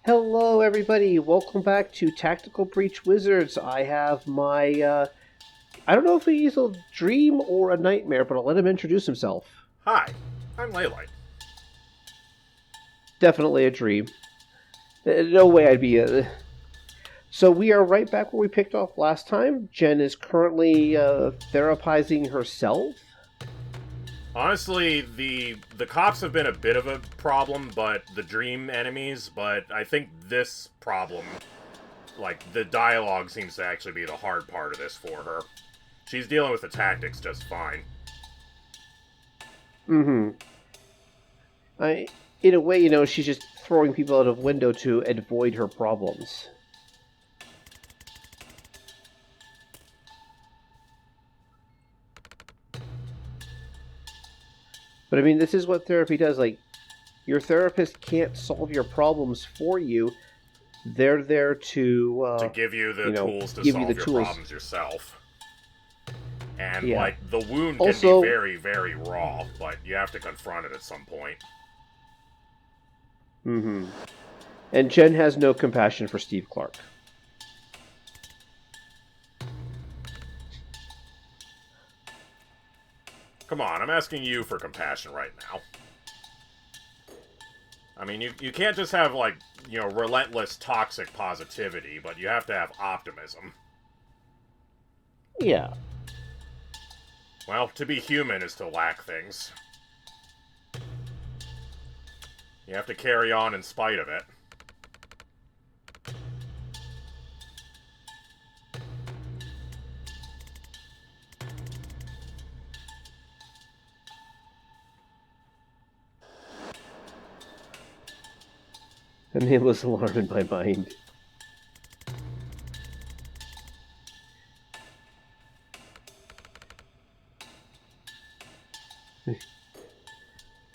Hello, everybody. Welcome back to Tactical Breach Wizards. I have my, I don't know if he's a dream or a nightmare, but I'll let him introduce himself. Hi, I'm Leylight. Definitely a dream. No way I'd be a... So we are right back where we picked off last time. Jen is currently therapizing herself. Honestly, the cops have been a bit of a problem, but the dream enemies, but I think this problem, like, the dialogue seems to actually be the hard part of this for her. She's dealing with the tactics just fine. Mm-hmm. In a way, she's just throwing people out of window to avoid her problems. But I mean, this is what therapy does. Like, your therapist can't solve your problems for you. They're there to give you the tools to solve your problems yourself. And, the wound can be very, very raw, but you have to confront it at some point. Mm-hmm. And Jen has no compassion for Steve Clark. Come on, I'm asking you for compassion right now. I mean, you can't just have, relentless toxic positivity, but you have to have optimism. Yeah. Well, to be human is to lack things. You have to carry on in spite of it. A nameless alarm in my mind.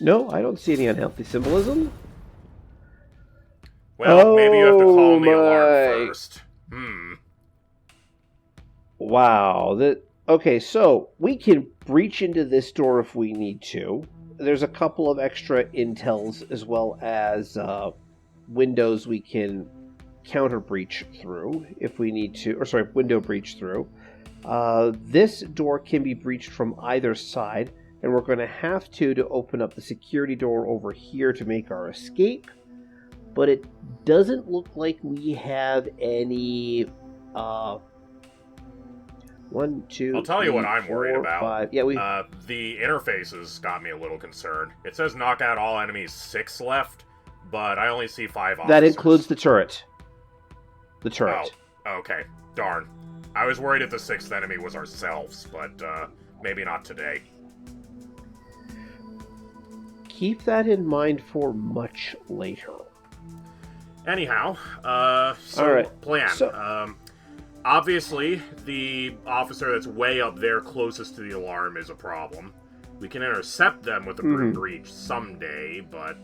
No, I don't see any unhealthy symbolism. Well, maybe you have to call the alarm first. Wow. Okay, so we can breach into this door if we need to. There's a couple of extra intels as well as windows we can counter breach through if we need to. Window breach through. This door can be breached from either side, and we're going to have to open up the security door over here to make our escape. But it doesn't look like we have any... 1, 2, I'll tell you what I'm worried about. 5. Yeah, the interfaces got me a little concerned. It says knock out all enemies 6 left, but I only see 5 officers. That includes the turret. The turret. Oh, okay. Darn. I was worried if the 6th enemy was ourselves, but maybe not today. Keep that in mind for much later. Anyhow, all right. Plan. Obviously, the officer that's way up there closest to the alarm is a problem. We can intercept them with a brute breach someday, but,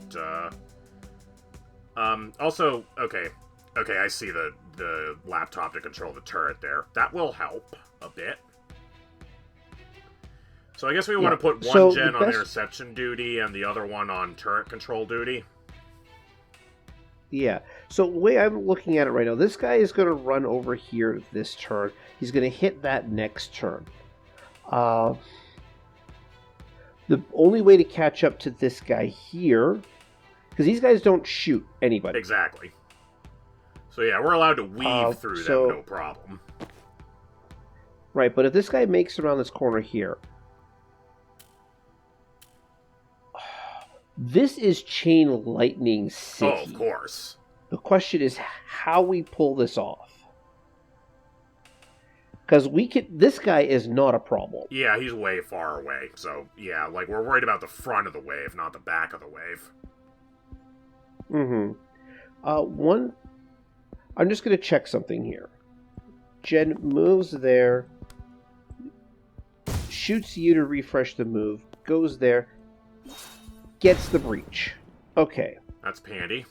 also, okay, I see the laptop to control the turret there. That will help a bit. So I guess we want to put one gen on interception duty and the other one on turret control duty. Yeah. So the way I'm looking at it right now, this guy is going to run over here this turn. He's going to hit that next turn. The only way to catch up to this guy here, because these guys don't shoot anybody. Exactly. So yeah, we're allowed to weave through them, no problem. Right, but if this guy makes it around this corner here, this is Chain Lightning City. Oh, of course. The question is how we pull this off. Because this guy is not a problem. Yeah, he's way far away. So, yeah, we're worried about the front of the wave, not the back of the wave. I'm just going to check something here. Jen moves there, shoots you to refresh the move, goes there, gets the breach. Okay. That's pandy.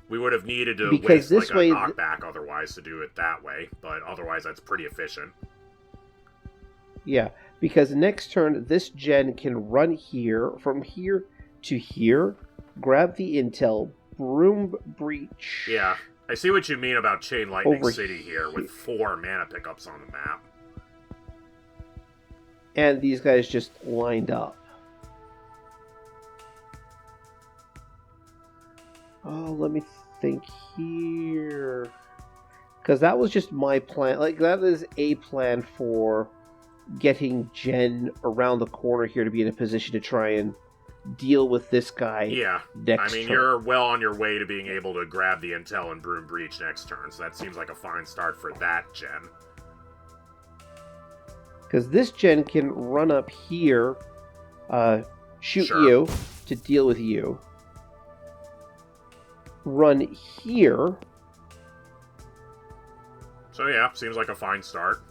We would have needed to waste a knockback otherwise to do it that way, but otherwise that's pretty efficient. Yeah, because next turn this gen can run here, from here to here, grab the intel, broom breach. Yeah, I see what you mean about Chain Lightning Over City here, with 4 mana pickups on the map. And these guys just lined up. Oh, let me think here. Because that was just my plan. Like, that is a plan for getting Jen around the corner here to be in a position to try and deal with this guy. Yeah, next I mean, turn. you're well on your way to being able to grab the intel and Broom Breach next turn, so that seems like a fine start for that Gen. Because this Gen can run up here, shoot Sure. you to deal with you. Run here. So yeah, seems like a fine start.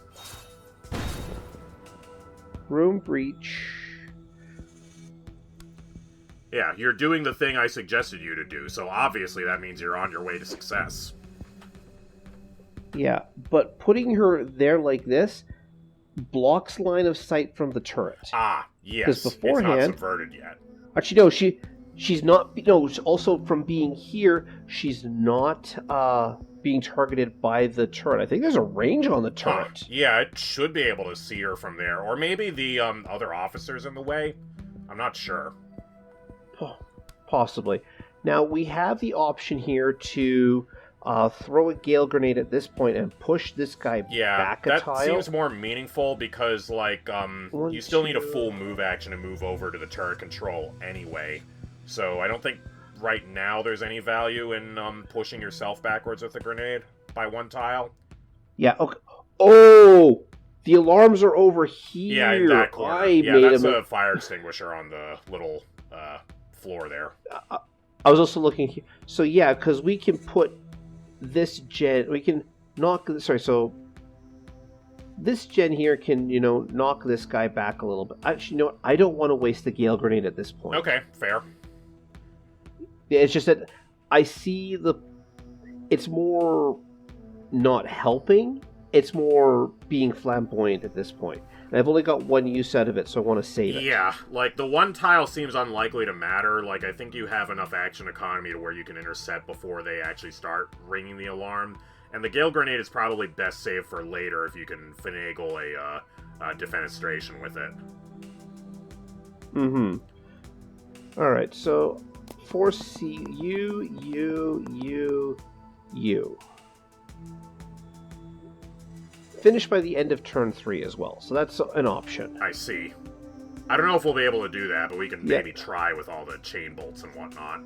Room breach. Yeah, you're doing the thing I suggested you to do, so obviously that means you're on your way to success. Yeah, but putting her there like this blocks line of sight from the turret. Ah, yes. Because beforehand, it's not subverted yet. Actually, no, she's not. No, also from being here, she's not being targeted by the turret. I think there's a range on the turret. Huh. Yeah, it should be able to see her from there, or maybe the other officers in the way. I'm not sure. Possibly. Now we have the option here to throw a Gale Grenade at this point and push this guy back a tile. That seems more meaningful because, like, you still need a full move action to move over to the turret control anyway. So I don't think right now there's any value in pushing yourself backwards with a grenade by 1 tile. Yeah, okay. Oh! The alarms are over here. Yeah, in that corner. That's a fire extinguisher on the little floor there. I was also looking here. So yeah, because we can put this Gen... We can knock... Sorry, so... This Gen here can, knock this guy back a little bit. Actually, you know what? I don't want to waste the Gale Grenade at this point. Okay, fair. Yeah, it's just that I see the... It's more not helping. It's more being flamboyant at this point. And I've only got 1 use out of it, so I want to save it. Yeah, like, the 1 tile seems unlikely to matter. Like, I think you have enough action economy to where you can intercept before they actually start ringing the alarm. And the Gale Grenade is probably best saved for later if you can finagle a defenestration with it. Mm-hmm. Alright, so... Foresee you. Finish by the end of turn 3 as well, so that's an option. I see. I don't know if we'll be able to do that, but we can maybe try with all the chain bolts and whatnot.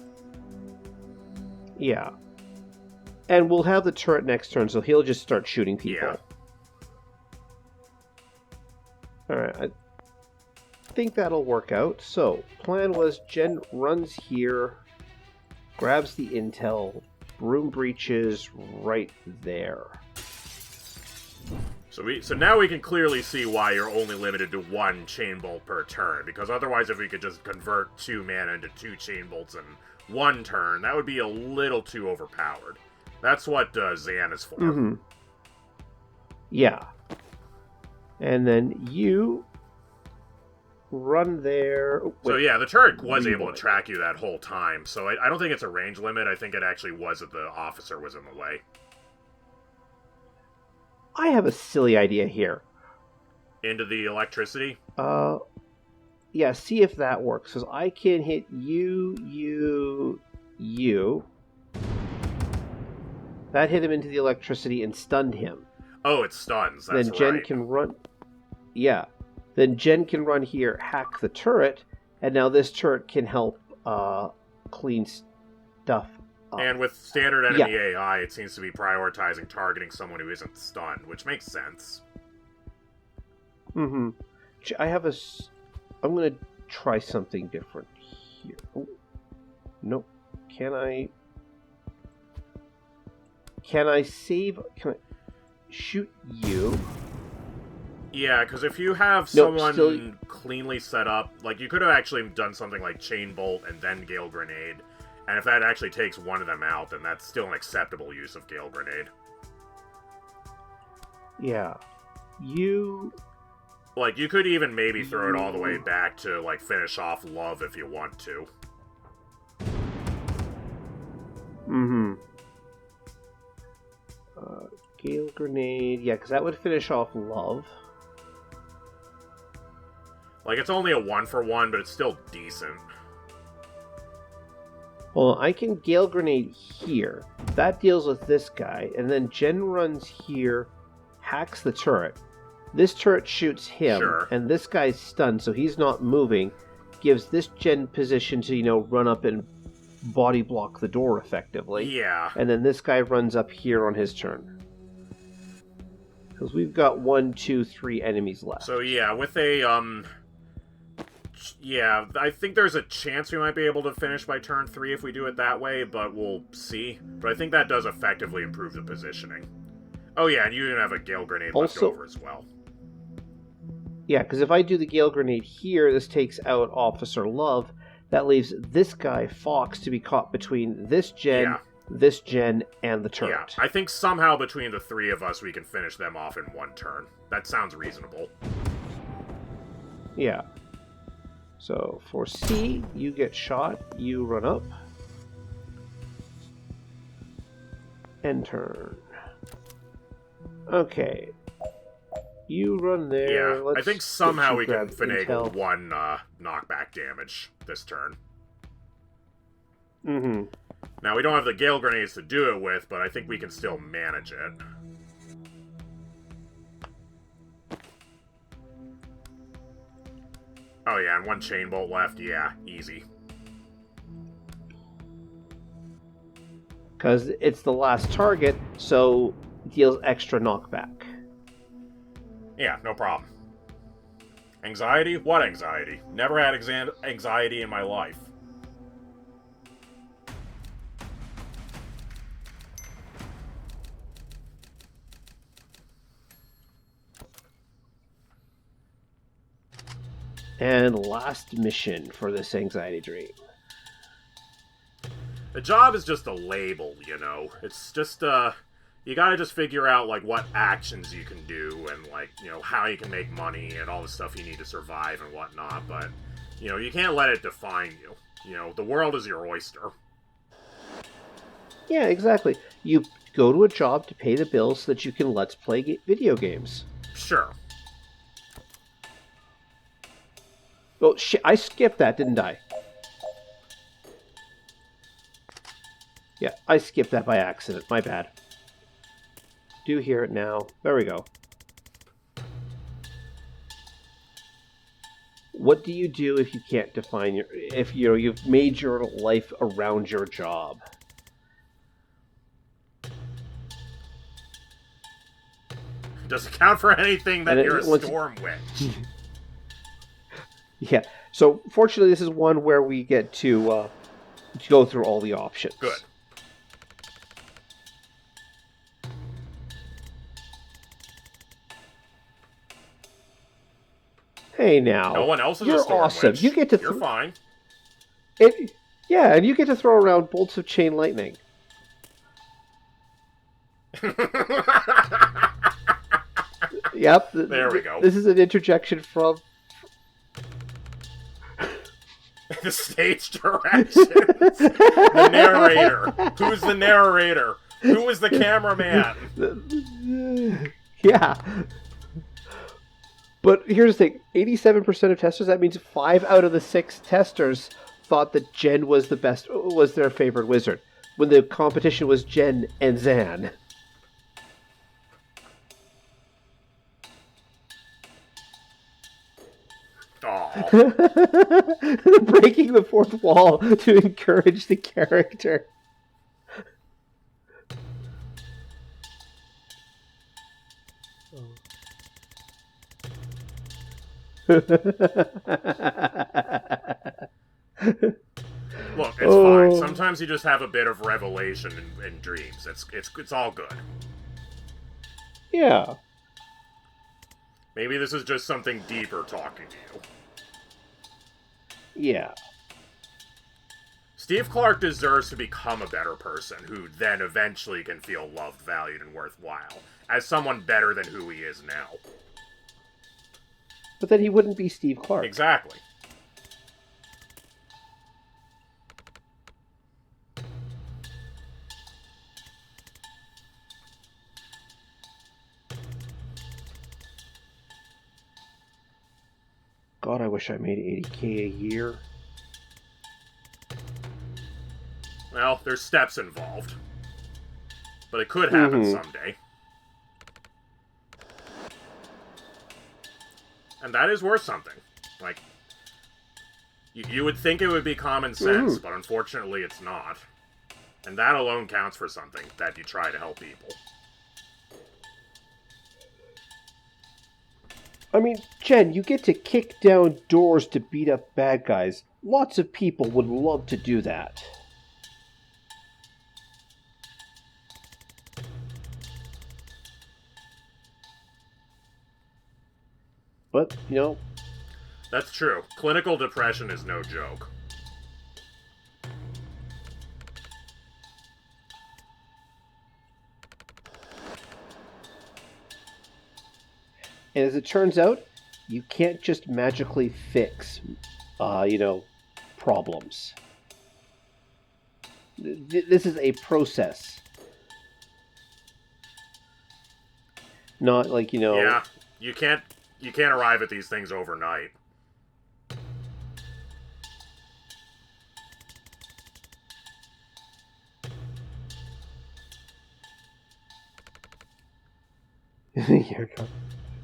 Yeah. And we'll have the turret next turn, so he'll just start shooting people. Yeah. Alright, I think that'll work out. So, plan was Jen runs here, grabs the intel, broom breaches right there. So now we can clearly see why you're only limited to 1 chain bolt per turn, because otherwise if we could just convert 2 mana into 2 chain bolts in 1 turn, that would be a little too overpowered. That's what Zan is for. Mm-hmm. Yeah. And then you run there. So yeah, the turret was able to track you that whole time, so I don't think it's a range limit. I think it actually was that the officer was in the way. I have a silly idea here. Into the electricity? Yeah, see if that works. Because I can hit you. That hit him into the electricity and stunned him. Oh, it stuns. That's then Jen right. can run. Yeah. Then Jen can run here, hack the turret, and now this turret can help clean stuff up. And with standard enemy AI, it seems to be prioritizing targeting someone who isn't stunned, which makes sense. Mm-hmm. I'm going to try something different here. Oh. Nope. Can I save... Can I shoot you? Yeah, because if you have someone cleanly set up, like, you could have actually done something like Chain Bolt and then Gale Grenade, and if that actually takes one of them out, then that's still an acceptable use of Gale Grenade. Yeah. You... Like, you could even maybe throw it all the way back to, like, finish off Love if you want to. Mm-hmm. Gale Grenade. Yeah, because that would finish off Love. Like, it's only a 1-for-1, but it's still decent. Well, I can Gale Grenade here. That deals with this guy. And then Jen runs here, hacks the turret. This turret shoots him. Sure. And this guy's stunned, so he's not moving. Gives this Jen position to, run up and body block the door effectively. Yeah. And then this guy runs up here on his turn. Because we've got 1, 2, 3 enemies left. So yeah, with a, yeah, I think there's a chance we might be able to finish by turn 3 if we do it that way, but we'll see. But I think that does effectively improve the positioning. Oh yeah, and you even have a Gale Grenade left over as well. Yeah, because if I do the Gale Grenade here, this takes out Officer Love. That leaves this guy, Fox, to be caught between this Jen, and the turret. Yeah, I think somehow between the 3 of us we can finish them off in 1 turn. That sounds reasonable. Yeah. So, for C, you get shot, you run up. End turn. Okay. You run there. Yeah, I think somehow we can finagle intel. 1 knockback damage this turn. Mm-hmm. Now, we don't have the Gale Grenades to do it with, but I think we can still manage it. Oh yeah, and 1 Chain Bolt left. Yeah, easy. Because it's the last target, so it deals extra knockback. Yeah, no problem. Anxiety? What anxiety? Never had anxiety in my life. And last mission for this anxiety dream. The job is just a label, you know. It's just, you gotta just figure out, like, what actions you can do and, like, how you can make money and all the stuff you need to survive and whatnot, but, you can't let it define you. The world is your oyster. Yeah, exactly. You go to a job to pay the bills so that you can let's play video games. Sure. Oh, shit, I skipped that, didn't I? Yeah, I skipped that by accident. My bad. Do hear it now. There we go. What do you do if you can't define your... If, you've made your life around your job? Does it count for anything that you're a storm witch? Yeah. So, fortunately, this is one where we get to go through all the options. Good. Hey, now. No one else is You're a storm awesome. witch. You get to. You're fine. Yeah, and you get to throw around bolts of chain lightning. Yep. There we go. This is an interjection from the stage directions. The narrator. Who's the narrator? Who is the cameraman? Yeah. But here's the thing. 87% of testers, that means 5 out of the 6 testers thought that Jen was their favorite wizard, when the competition was Jen and Zan. Breaking the fourth wall to encourage the character. Look, it's fine. Sometimes you just have a bit of revelation in dreams. It's all good. Yeah. Maybe this is just something deeper talking to you. Yeah. Steve Clark deserves to become a better person who then eventually can feel loved, valued, and worthwhile as someone better than who he is now. But then he wouldn't be Steve Clark. Exactly. God, I wish I made 80K a year. Well, there's steps involved. But it could happen someday. And that is worth something. Like, you would think it would be common sense, but unfortunately it's not. And that alone counts for something, that you try to help people. I mean, Jen, you get to kick down doors to beat up bad guys. Lots of people would love to do that. But, you know... That's true. Clinical depression is no joke. And as it turns out, you can't just magically fix, problems. This is a process. Not like, Yeah, you can't arrive at these things overnight.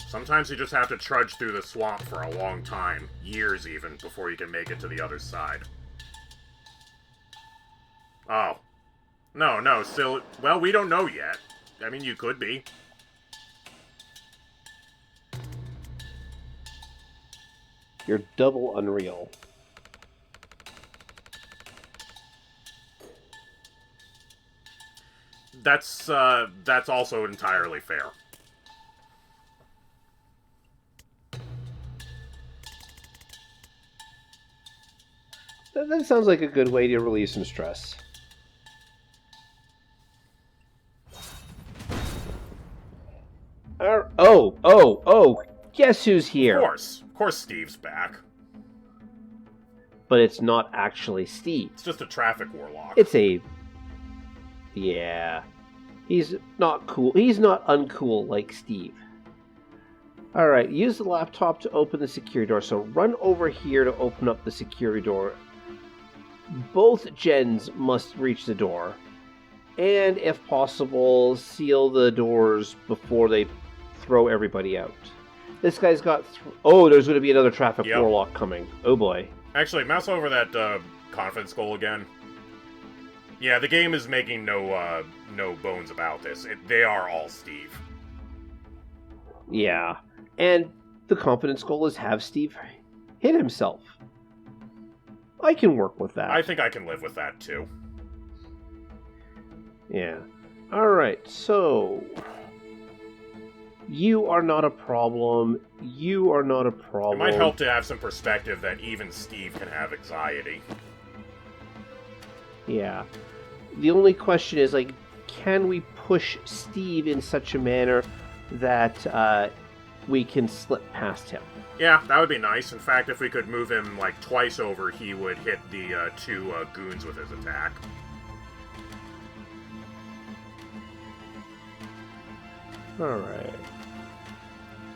Sometimes you just have to trudge through the swamp for a long time, years even, before you can make it to the other side. Oh. No, still... Well, we don't know yet. I mean, you could be. You're double unreal. That's also entirely fair. That sounds like a good way to relieve some stress. Oh! Guess who's here? Of course Steve's back. But it's not actually Steve. It's just a traffic warlock. Yeah. He's not cool. He's not uncool like Steve. Alright, use the laptop to open the security door. So run over here to open up the security door. Both gens must reach the door. And, if possible, seal the doors before they throw everybody out. This guy's got... there's going to be another traffic warlock coming. Oh boy. Actually, mouse over that confidence goal again. Yeah, the game is making no bones about this. They are all Steve. Yeah. And the confidence goal is have Steve hit himself. I can work with that. I think I can live with that, too. Yeah. Alright, so... You are not a problem. You are not a problem. It might help to have some perspective that even Steve can have anxiety. Yeah. The only question is, like, can we push Steve in such a manner that we can slip past him? Yeah, that would be nice. In fact, if we could move him, like, twice over, he would hit the two goons with his attack. Alright.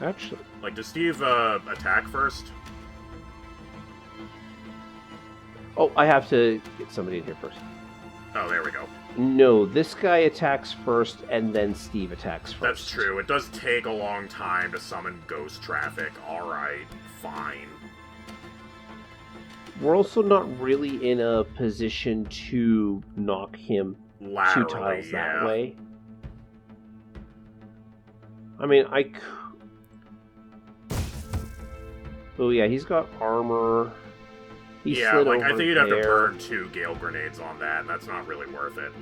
Actually... Like, does Steve attack first? Oh, I have to get somebody in here first. Oh, there we go. No, this guy attacks first, and then Steve attacks first. That's true. It does take a long time to summon ghost traffic. Alright, fine. We're also not really in a position to knock him laterally, 2 tiles that way. I mean, Oh yeah, he's got armor. I think you'd have to burn 2 gale grenades on that, and that's not really worth it.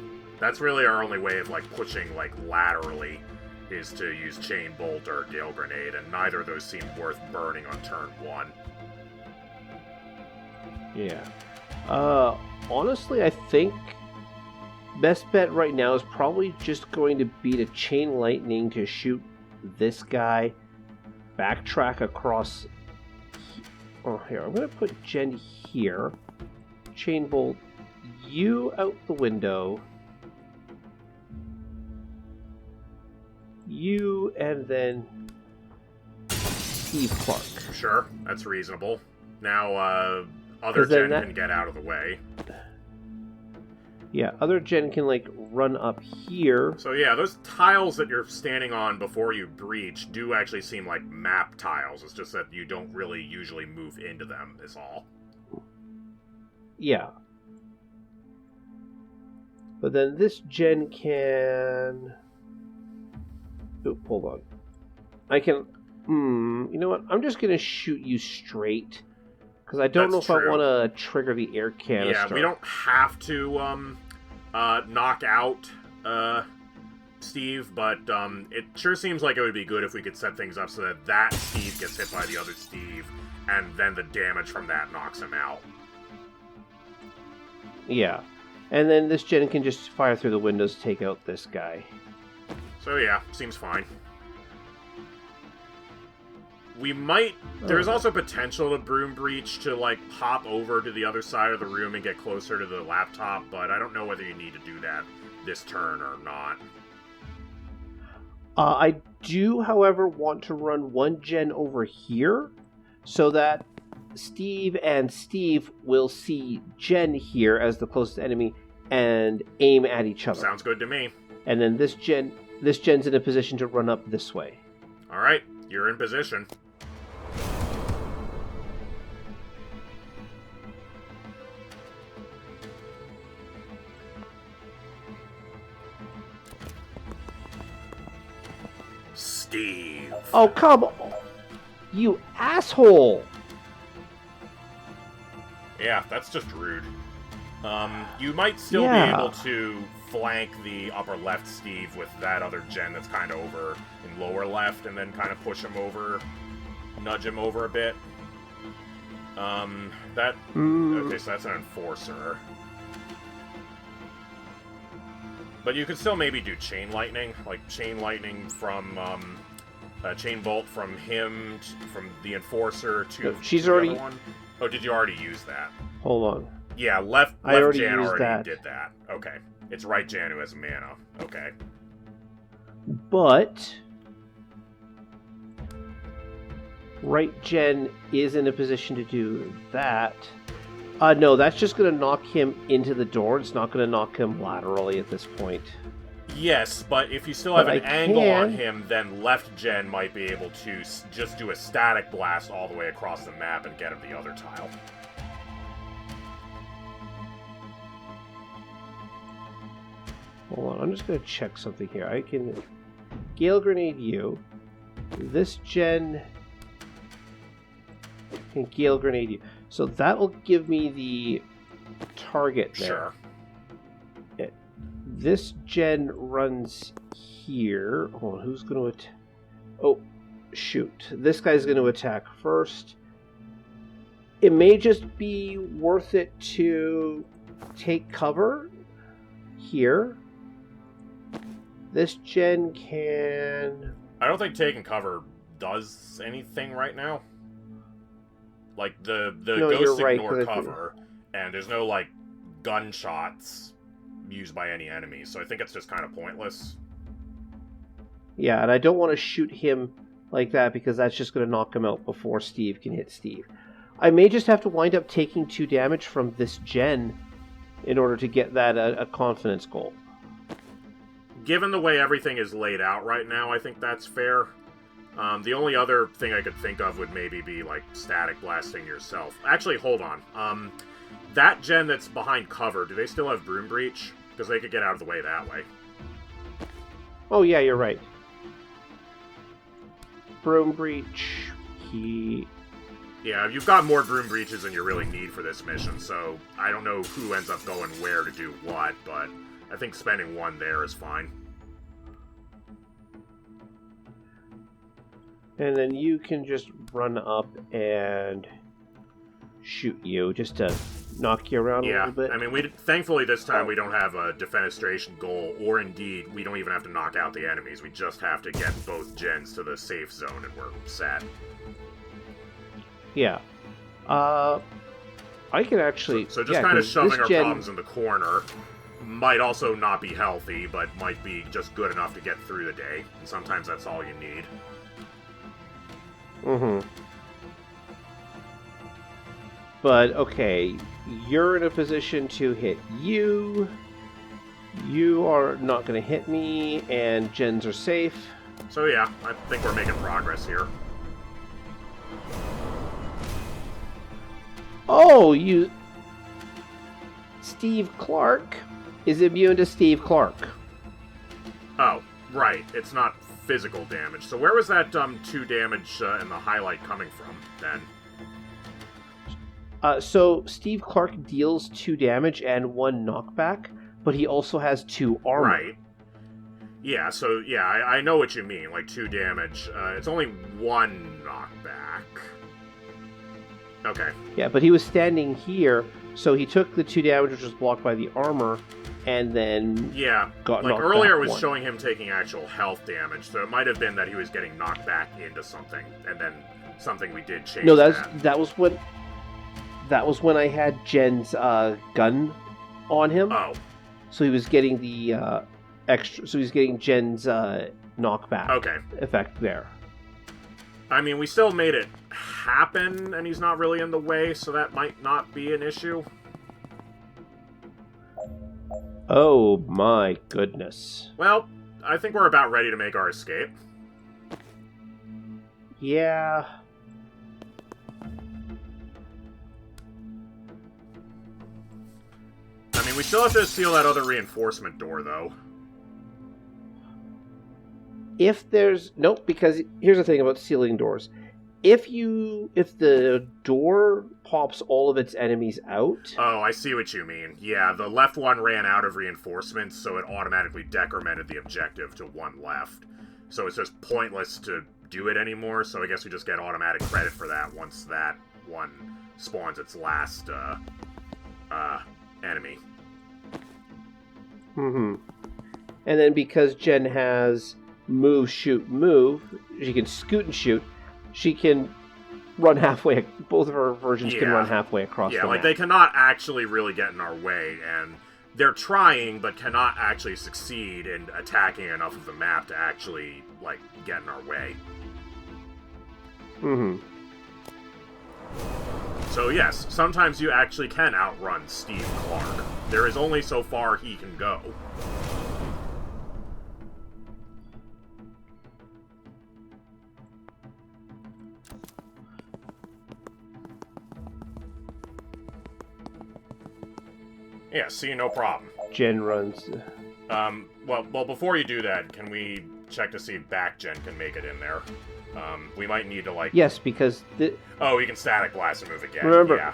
That's really our only way of, like, pushing, like, laterally, is to use chain bolt or gale grenade, and neither of those seem worth burning on turn 1. Yeah. Honestly, I think best bet right now is probably just going to be to chain lightning to shoot this guy, backtrack across... Oh, here, I'm going to put Jen here. Chain bolt you out the window. You, and then... Steve Clark. Sure, that's reasonable. Now, other Gen can get out of the way. Yeah, other Gen can, like, run up here. So yeah, those tiles that you're standing on before you breach do actually seem like map tiles. It's just that you don't really usually move into them, is all. Yeah. But then this Gen can... Oh, hold on. I can... you know what? I'm just going to shoot you straight. Because I don't know if I want to trigger the air canister. Yeah, we don't have to knock out Steve, but it sure seems like it would be good if we could set things up so that Steve gets hit by the other Steve, and then the damage from that knocks him out. Yeah. And then this Gen can just fire through the windows to take out this guy. So yeah, seems fine. We might... There's also potential to Broom Breach to, like, hop over to the other side of the room and get closer to the laptop, but I don't know whether you need to do that this turn or not. I do, however, want to run one Gen over here so that Steve and Steve will see Gen here as the closest enemy and aim at each other. Sounds good to me. And then this Gen's in a position to run up this way. Alright, you're in position. Steve. Oh, come on. You asshole. Yeah, that's just rude. You might still be able to flank the upper left Steve with that other Gen that's kind of over in lower left, and then kind of push him over, nudge him over a bit. Okay, so that's an enforcer. But you could still maybe do Chain Lightning, like Chain Lightning from, Chain Bolt from him, from the enforcer to she's the already... other one. Oh, did you already use that? Hold on. Yeah, left I already Jan used already that. did that. Okay. It's right Jan who has mana. Okay. But right Gen is in a position to do that. No, that's just going to knock him into the door. It's not going to knock him laterally at this point. Yes, but if you still have But an angle on him, then left Gen might be able to just do a static blast all the way across the map and get him the other tile. Hold on, I'm just going to check something here. I can Gale Grenade you. This Gen can Gale Grenade you. So that will give me the target there. Sure. This Gen runs here. Hold on, who's going to oh, shoot. This guy's going to attack first. It may just be worth it to take cover here. This Gen can... I don't think taking cover does anything right now. Like, the No, ghosts you're ignore right, cover, and there's no, like, gunshots used by any enemies, so I think it's just kind of pointless. Yeah, and I don't want to shoot him like that because that's just going to knock him out before Steve can hit Steve. I may just have to wind up taking 2 damage from this Gen in order to get that a confidence goal. Given the way everything is laid out right now, I think that's fair. The only other thing I could think of would maybe be, like, static blasting yourself. Actually, hold on. That Gen that's behind cover, do they still have Broom Breach? Because they could get out of the way that way. Oh, yeah, you're right. Broom Breach, he... Yeah, you've got more Broom Breaches than you really need for this mission, so I don't know who ends up going where to do what, but I think spending 1 there is fine. And then you can just run up and shoot you, just to knock you around a little bit. I mean, thankfully this time we don't have a defenestration goal, or indeed, we don't even have to knock out the enemies. We just have to get both Gens to the safe zone and we're set. Yeah. I can actually... So just kind of shoving our problems in the corner might also not be healthy, but might be just good enough to get through the day. And sometimes that's all you need. Mm-hmm. But, okay, you're in a position to hit you. You are not going to hit me, and gens are safe. So yeah, I think we're making progress here. Oh, you... Steve Clark is immune to Steve Clark. Oh, right. It's not physical damage. So where was that 2 damage in the highlight coming from, then? So Steve Clark deals 2 damage and 1 knockback, but he also has 2 armor. Right. Yeah, so, yeah, I know what you mean, like 2 damage. It's only 1 knockback. Okay. Yeah, but he was standing here, so he took the 2 damage, which was blocked by the armor, and then got knocked earlier back was 1. showing him taking actual health damage, so it might have been that he was getting knocked back into something, and then something we did change. No, that was when I had Jen's gun on him. Oh. So he was getting the extra. So he's getting Jen's knockback effect there. I mean, we still made it happen, and he's not really in the way, so that might not be an issue. Oh my goodness. Well, I think we're about ready to make our escape. Yeah. I mean, we still have to seal that other reinforcement door, though. If there's... Nope, because here's the thing about sealing doors. If the door pops all of its enemies out... Oh, I see what you mean. Yeah, the left one ran out of reinforcements, so it automatically decremented the objective to 1 left. So it's just pointless to do it anymore, so I guess we just get automatic credit for that once that one spawns its last, enemy. Mm-hmm. And then because Jen has move, shoot, move, she can scoot and shoot, she can run halfway. Both of her versions can run halfway across the map. Yeah, like they cannot actually really get in our way, and they're trying, but cannot actually succeed in attacking enough of the map to actually, like, get in our way. Mm-hmm. So yes, sometimes you actually can outrun Steve Clark. There is only so far he can go. Yeah, see, no problem. Jen runs. Well, before you do that, can we check to see if back Jen can make it in there? We might need to, like... Yes, because... Oh, we can static blast and move again. Remember... Yeah.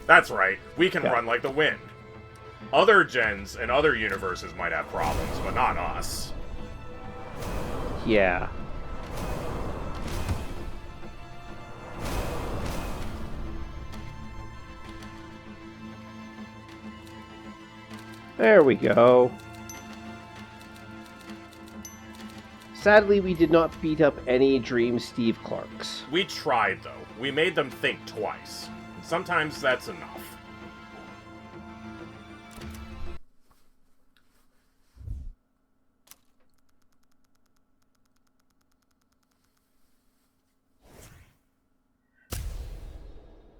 That's right. We can run like the wind. Other gens and other universes might have problems, but not us. Yeah. There we go. Sadly, we did not beat up any Dream Steve Clarks. We tried, though. We made them think twice. Sometimes that's enough.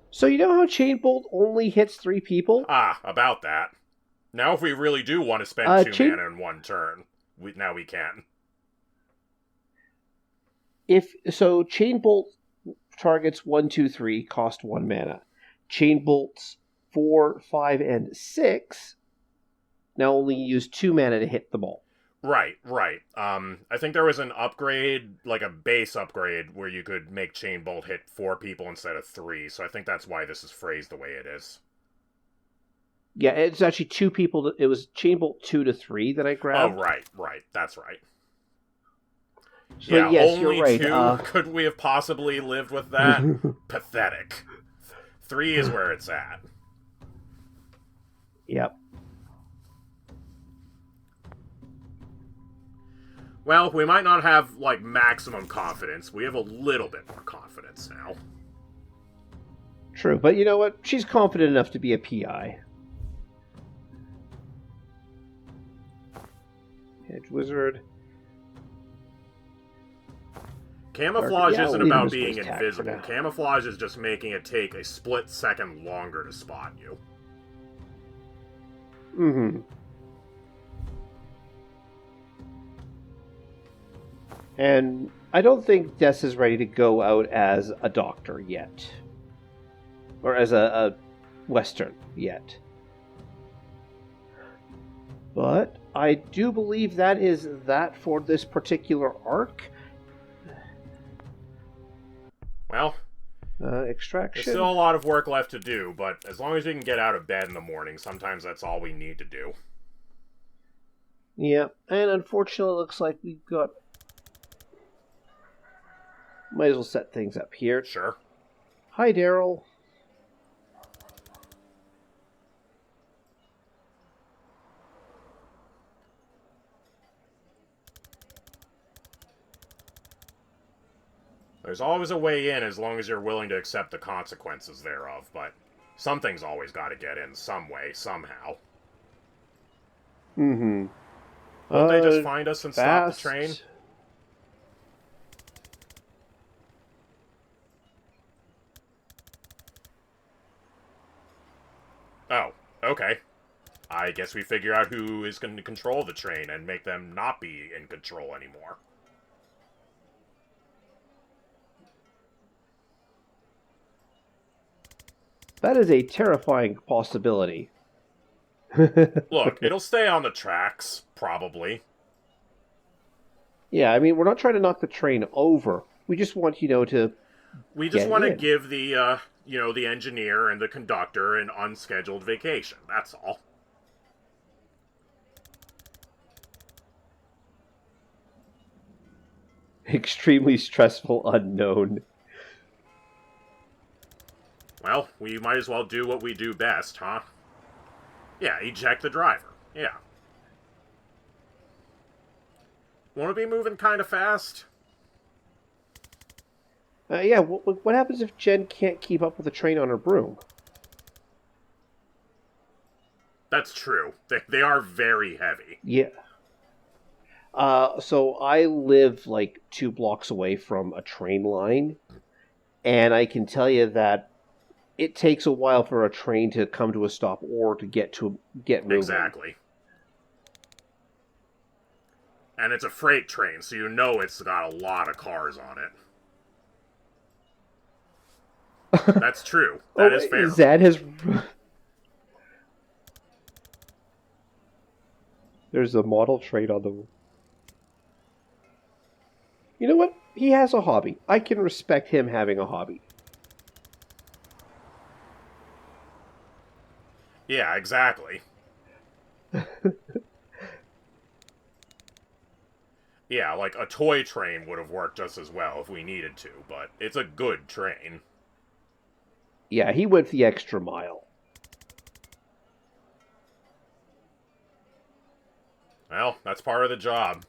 So you know how Chain Bolt only hits 3 people? Ah, about that. Now if we really do want to spend 2 mana in 1 turn, now we can. So Chain Bolt targets 1, 2, 3 cost 1 mana. Chain Bolts 4, 5, and 6 now only use 2 mana to hit them all. Right. I think there was an upgrade, like a base upgrade, where you could make Chain Bolt hit 4 people instead of 3, so I think that's why this is phrased the way it is. Yeah, it's actually 2 people. It was Chain Bolt 2 to 3 that I grabbed. Oh, right. That's right. So, yeah, yes, only you're right. 2? Could we have possibly lived with that? Pathetic. 3 is where it's at. Yep. Well, we might not have, like, maximum confidence. We have a little bit more confidence now. True, but you know what? She's confident enough to be a PI. Hedge Wizard. Camouflage Yeah, isn't we'll leave him about as being waste tack for invisible. now. Camouflage is just making it take a split second longer to spot you. Mm-hmm. And I don't think Des is ready to go out as a doctor yet. Or as a Western yet. But I do believe that is that for this particular arc. Well, Extraction. there's still a lot of work left to do, but as long as you can get out of bed in the morning, sometimes that's all we need to do. Yeah, and unfortunately it looks like we've got... Might as well set things up here. Sure. Hi, Daryl. There's always a way in as long as you're willing to accept the consequences thereof, but something's always got to get in some way, somehow. Mm-hmm. Won't they just find us and stop the train? Oh, okay. I guess we figure out who is going to control the train and make them not be in control anymore. That is a terrifying possibility. Look, it'll stay on the tracks, probably. Yeah, I mean, we're not trying to knock the train over. We just want, to... We just want to give the, the engineer and the conductor an unscheduled vacation. That's all. Extremely stressful unknown. Well, we might as well do what we do best, huh? Yeah, eject the driver. Yeah. Want to be moving kind of fast? Yeah, what happens if Jen can't keep up with the train on her broom? That's true. They are very heavy. Yeah. So I live like 2 blocks away from a train line, and I can tell you that it takes a while for a train to come to a stop or to get moving. Exactly. And it's a freight train, so you know it's got a lot of cars on it. That's true. That is fair. Zad has... There's a model train on the... You know what? He has a hobby. I can respect him having a hobby. Yeah, exactly. Yeah, like a toy train would have worked just as well if we needed to, but it's a good train. Yeah, he went the extra mile. Well, that's part of the job.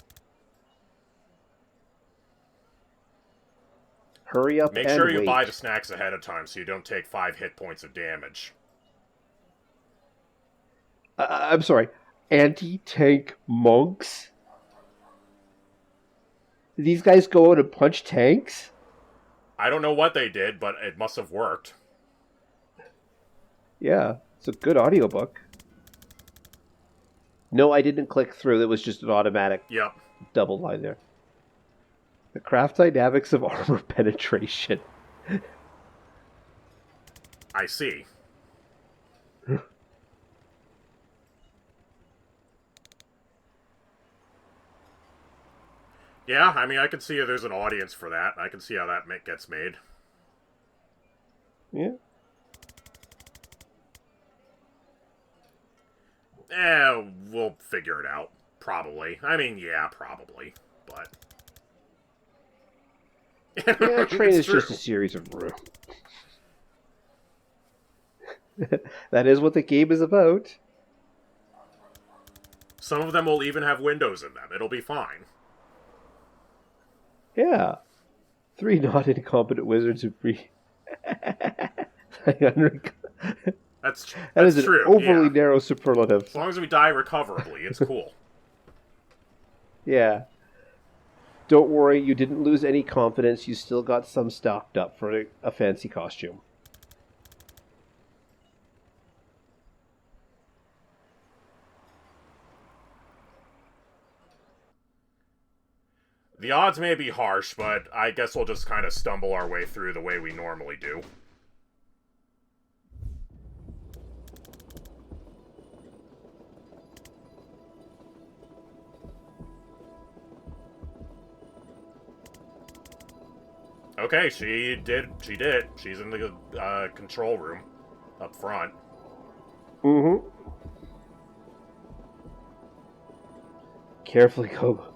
Hurry up and Make sure you wait. buy the snacks ahead of time so you don't take 5 hit points of damage. I'm sorry. Anti-tank monks? Did these guys go out and punch tanks? I don't know what they did, but it must have worked. Yeah, it's a good audiobook. No, I didn't click through. It was just an automatic double line there. The craft dynamics of armor penetration. I see. Yeah, I mean, I can see if there's an audience for that. I can see how that gets made. Yeah. We'll figure it out. Probably. I mean, yeah, probably. But... Yeah, train is just a series of rooms. That is what the game is about. Some of them will even have windows in them. It'll be fine. Yeah. 3 not incompetent wizards who free. That's an true. overly narrow superlative. As long as we die recoverably, it's cool. Yeah. Don't worry, you didn't lose any confidence. You still got some stocked up for a fancy costume. The odds may be harsh, but I guess we'll just kind of stumble our way through the way we normally do. Okay, she did. She did. She's in the control room up front. Mm-hmm. Carefully, Koba.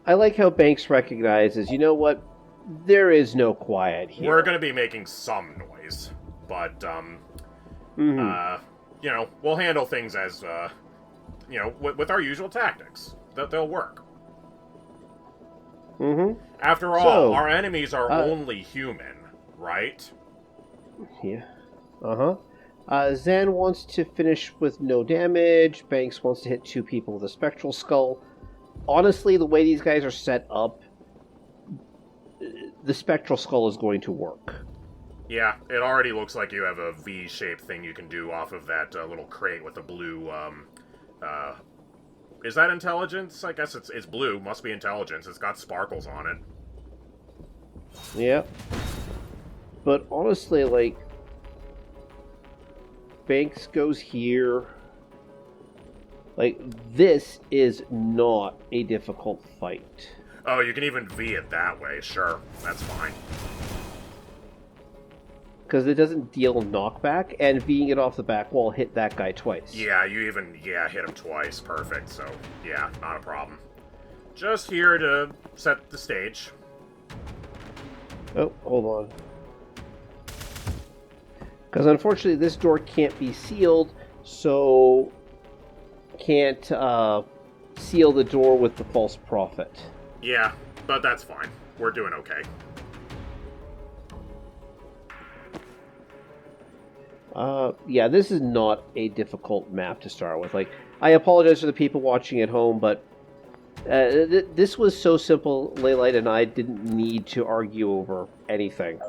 I like how Banks recognizes, you know what? There is no quiet here. We're going to be making some noise, but, you know, we'll handle things as, you know, with our usual tactics. They'll work. Mm-hmm. After all, our enemies are only human, right? Yeah. Uh-huh. Zan wants to finish with no damage. Banks wants to hit 2 people with a spectral skull. Honestly, the way these guys are set up, the spectral skull is going to work. Yeah, it already looks like you have a V-shaped thing you can do off of that little crate with the blue, is that intelligence? I guess it's blue. Must be intelligence. It's got sparkles on it. Yeah. But honestly, like, Banks goes here. Like, this is not a difficult fight. Oh, you can even V it that way. Sure, that's fine. Because it doesn't deal knockback, and V'ing it off the back wall hit that guy twice. Yeah, you even, hit him twice. Perfect, so, yeah, not a problem. Just here to set the stage. Oh, hold on. Because unfortunately this door can't be sealed, so can't seal the door with the false prophet. Yeah, but that's fine. We're doing okay. Yeah, this is not a difficult map to start with. Like, I apologize for the people watching at home, but this was so simple, Laylight and I didn't need to argue over anything.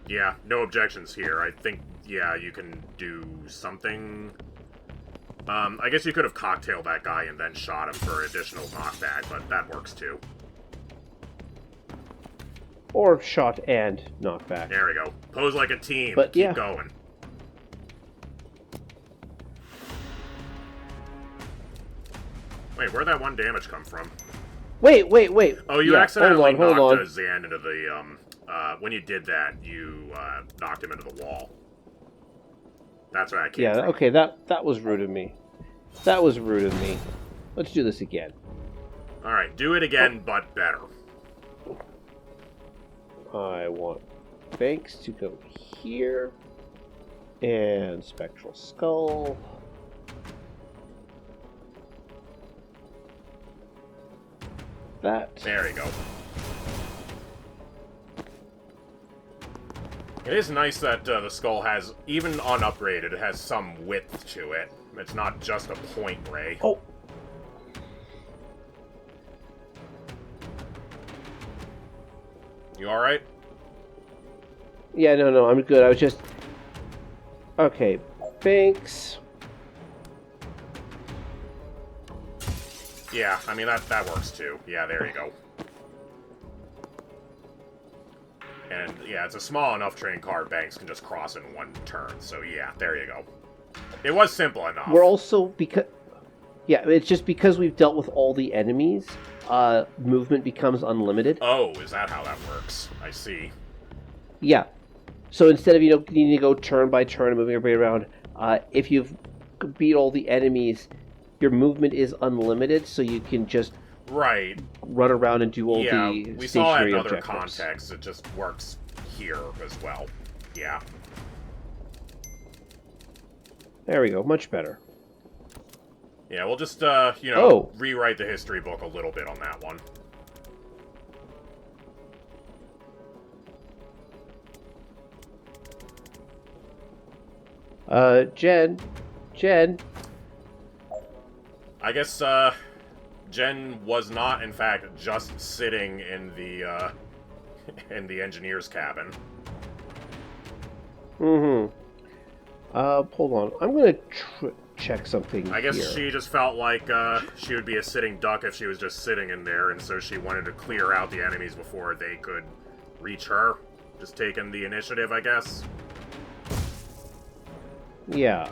Yeah, no objections here. I think, yeah, you can do something. I guess you could have cocktailed that guy and then shot him for additional knockback, but that works too. Or shot and knockback. There we go. Pose like a team. But, keep yeah. going. Wait, where'd that 1 damage come from? Wait. Oh, you yeah, accidentally hold on. knocked Zan into the, when you did that, you, knocked him into the wall. That's where I came from. Okay, that was rude of me. That was rude of me. Let's do this again. Alright, do it again, but better. I want Banks to go here. And Spectral Skull. That. There you go. It is nice that the skull has, even unupgraded, it has some width to it. It's not just a point ray. Oh. You alright? Yeah, no, I'm good. I was just... Okay, Banks. Yeah, I mean, that works too. Yeah, there you go. And, yeah, it's a small enough train car Banks can just cross in 1 turn. So, yeah, there you go. It was simple enough. We're also, because... Yeah, it's just because we've dealt with all the enemies, movement becomes unlimited. Oh, is that how that works? I see. Yeah. So instead of, needing to go turn by turn and moving everybody around, if you've beat all the enemies, your movement is unlimited, so you can just run around and do all the we stationary saw it in other objectives. contexts. It just works here as well. Yeah. There we go. Much better. Yeah, we'll just, rewrite the history book a little bit on that one. Jen. Jen. I guess, Jen was not, in fact, just sitting in the, in the engineer's cabin. Mm-hmm. Hold on. I'm gonna check something I guess here. she just felt like, she would be a sitting duck if she was just sitting in there, and so she wanted to clear out the enemies before they could reach her. Just taking the initiative, I guess. Yeah.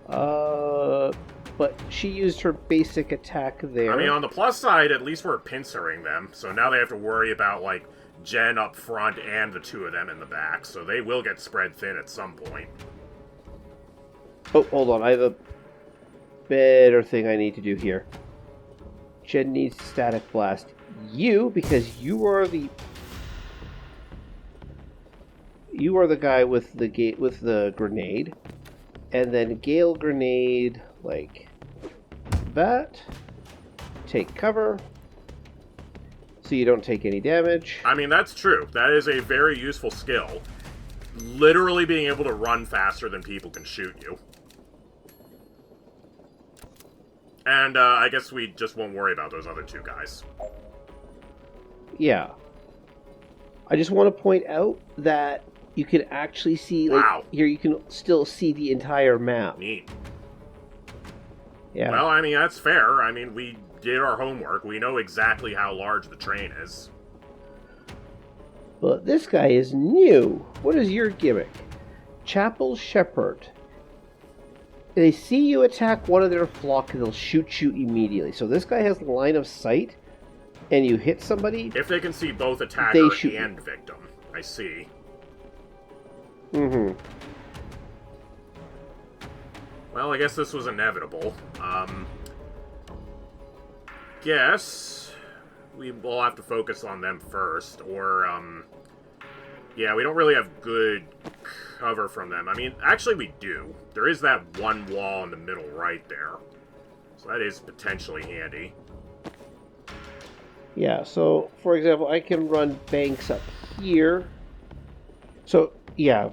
But she used her basic attack there. I mean, on the plus side, at least we're pincering them, so now they have to worry about, like, Jen up front and the two of them in the back, so they will get spread thin at some point. Oh, hold on. I have a better thing I need to do here. Jen needs static blast you, because you are the guy with the grenade, and then Gale grenade like that. Take cover, so you don't take any damage. I mean, that's true. That is a very useful skill. Literally being able to run faster than people can shoot you. And I guess we just won't worry about those other two guys. Yeah. I just want to point out that you can actually see, like, wow. Here you can still see the entire map. Neat. Yeah. Well, I mean, that's fair. I mean, we did our homework. We know exactly how large the train is. But this guy is new. What is your gimmick? Chapel Shepherd. They see you attack one of their flock and they'll shoot you immediately. So this guy has line of sight, and you hit somebody. If they can see both attacker and victim, I see. Mm-hmm. Well, I guess this was inevitable. Guess we will have to focus on them first, or, yeah, we don't really have good cover from them. I mean, actually we do. There is that one wall in the middle right there. So that is potentially handy. Yeah, so, for example, I can run banks up here. So, yeah.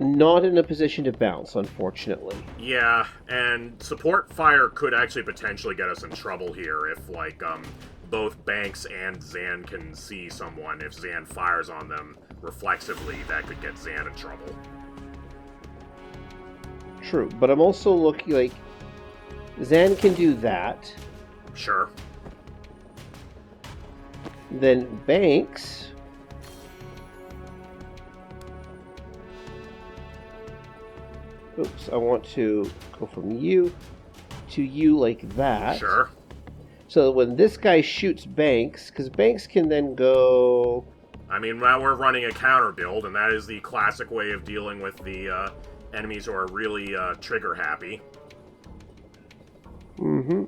Not in a position to bounce, unfortunately. Yeah, and support fire could actually potentially get us in trouble here if, like, both Banks and Zan can see someone. If Zan fires on them reflexively, that could get Zan in trouble. True, but I'm also looking like Zan can do that. Sure. Then Banks. Oops, I want to go from you to you like that. Sure. So when this guy shoots Banks, because Banks can then go... I mean, well, we're running a counter build, and that is the classic way of dealing with the enemies who are really trigger happy. Mm-hmm.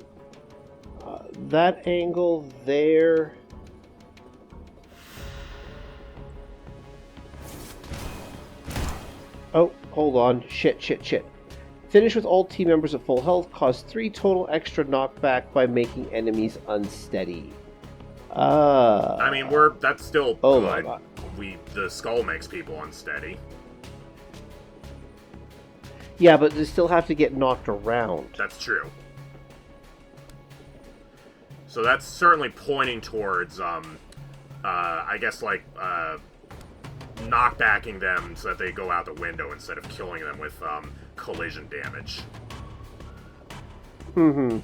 That angle there... Oh, hold on. Shit. Finish with all team members at full health. Cause 3 total extra knockback by making enemies unsteady. I mean, that's still good. The skull makes people unsteady. Yeah, but they still have to get knocked around. That's true. So that's certainly pointing towards, I guess, like, knockbacking them so that they go out the window instead of killing them with, collision damage. Mm-hmm.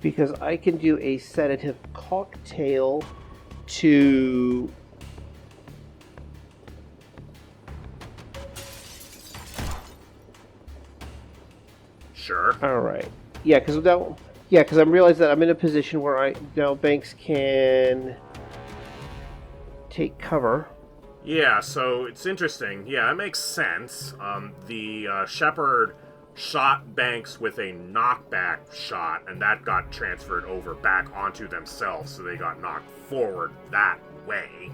Because I can do a sedative cocktail to... Sure. Alright. Yeah, because now... Yeah, because I'm realizing that I'm in a position where now Banks can take cover. Yeah, so it's interesting. Yeah, that makes sense. The Shepherd shot Banks with a knockback shot, and that got transferred over back onto themselves, so they got knocked forward that way.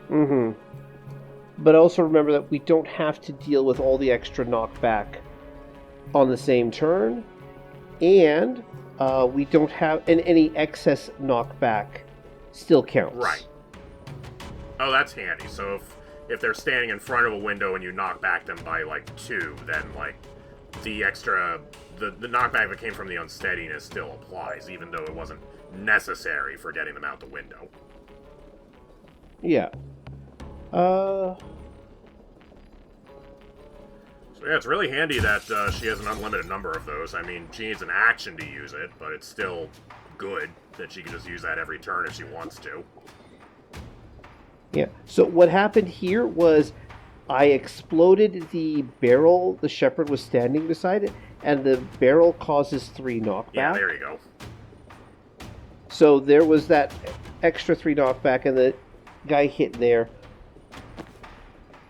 Mm-hmm. But also remember that we don't have to deal with all the extra knockback on the same turn. And we don't have... And any excess knockback still counts. Right. Oh, that's handy. So if they're standing in front of a window and you knock back them by, like, 2, then, like, the extra... The knockback that came from the unsteadiness still applies, even though it wasn't necessary for getting them out the window. Yeah. So yeah, it's really handy that she has an unlimited number of those. I mean, she needs an action to use it, but it's still good that she can just use that every turn if she wants to. Yeah. So what happened here was I exploded the barrel the shepherd was standing beside it, and the barrel causes 3 knockback. Yeah, there you go. So there was that extra 3 knockback, and the guy hit there.